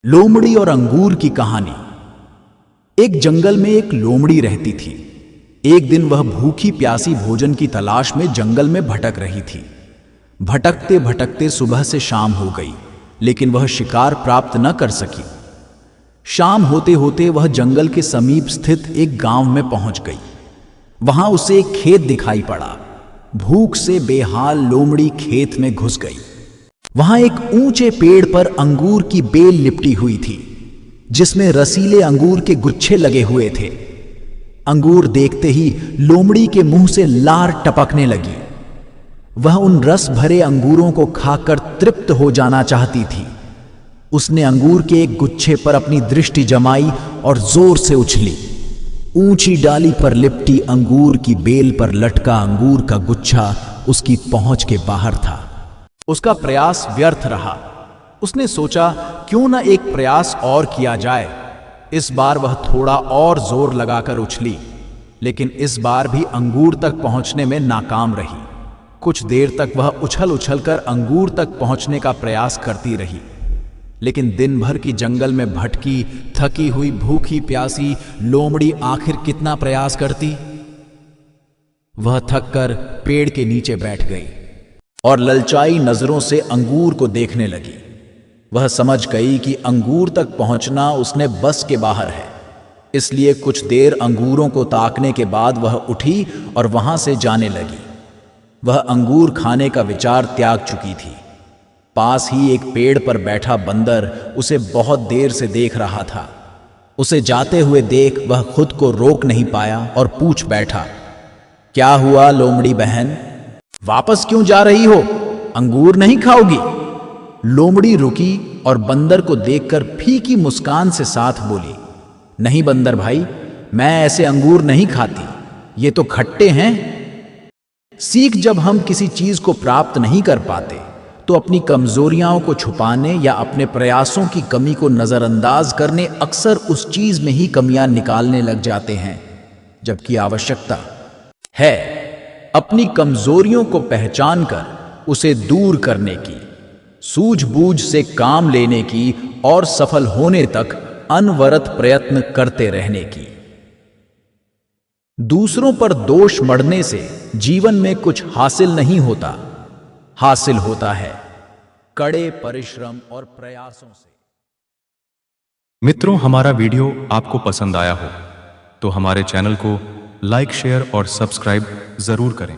लोमड़ी और अंगूर की कहानी। एक जंगल में एक लोमड़ी रहती थी। एक दिन वह भूखी प्यासी भोजन की तलाश में जंगल में भटक रही थी। भटकते भटकते सुबह से शाम हो गई, लेकिन वह शिकार प्राप्त न कर सकी। शाम होते होते वह जंगल के समीप स्थित एक गांव में पहुंच गई। वहां उसे एक खेत दिखाई पड़ा। भूख से बेहाल लोमड़ी खेत में घुस गई। वहां एक ऊंचे पेड़ पर अंगूर की बेल लिपटी हुई थी, जिसमें रसीले अंगूर के गुच्छे लगे हुए थे। अंगूर देखते ही लोमड़ी के मुंह से लार टपकने लगी। वह उन रस भरे अंगूरों को खाकर तृप्त हो जाना चाहती थी। उसने अंगूर के एक गुच्छे पर अपनी दृष्टि जमाई और जोर से उछली। ऊंची डाली पर लिपटी अंगूर की बेल पर लटका अंगूर का गुच्छा उसकी पहुंच के बाहर था। उसका प्रयास व्यर्थ रहा। उसने सोचा, क्यों न एक प्रयास और किया जाए। इस बार वह थोड़ा और जोर लगाकर उछली, लेकिन इस बार भी अंगूर तक पहुंचने में नाकाम रही। कुछ देर तक वह उछल उछल कर अंगूर तक पहुंचने का प्रयास करती रही, लेकिन दिन भर की जंगल में भटकी, थकी हुई, भूखी प्यासी लोमड़ी आखिर कितना प्रयास करती। वह थक कर पेड़ के नीचे बैठ गई और ललचाई नजरों से अंगूर को देखने लगी। वह समझ गई कि अंगूर तक पहुंचना उसने बस के बाहर है, इसलिए कुछ देर अंगूरों को ताकने के बाद वह उठी और वहां से जाने लगी। वह अंगूर खाने का विचार त्याग चुकी थी। पास ही एक पेड़ पर बैठा बंदर उसे बहुत देर से देख रहा था। उसे जाते हुए देख वह खुद को रोक नहीं पाया और पूछ बैठा, क्या हुआ लोमड़ी बहन, वापस क्यों जा रही हो? अंगूर नहीं खाओगी? लोमड़ी रुकी और बंदर को देखकर फीकी मुस्कान से साथ बोली, नहीं बंदर भाई, मैं ऐसे अंगूर नहीं खाती, ये तो खट्टे हैं। सीख, जब हम किसी चीज को प्राप्त नहीं कर पाते तो अपनी कमजोरियों को छुपाने या अपने प्रयासों की कमी को नजरअंदाज करने अक्सर उस चीज में ही कमियां निकालने लग जाते हैं, जबकि आवश्यकता है अपनी कमजोरियों को पहचान कर उसे दूर करने की, सूझबूझ से काम लेने की और सफल होने तक अनवरत प्रयत्न करते रहने की। दूसरों पर दोष मढ़ने से जीवन में कुछ हासिल नहीं होता, हासिल होता है कड़े परिश्रम और प्रयासों से। मित्रों, हमारा वीडियो आपको पसंद आया हो तो हमारे चैनल को लाइक, शेयर और सब्सक्राइब जरूर करें।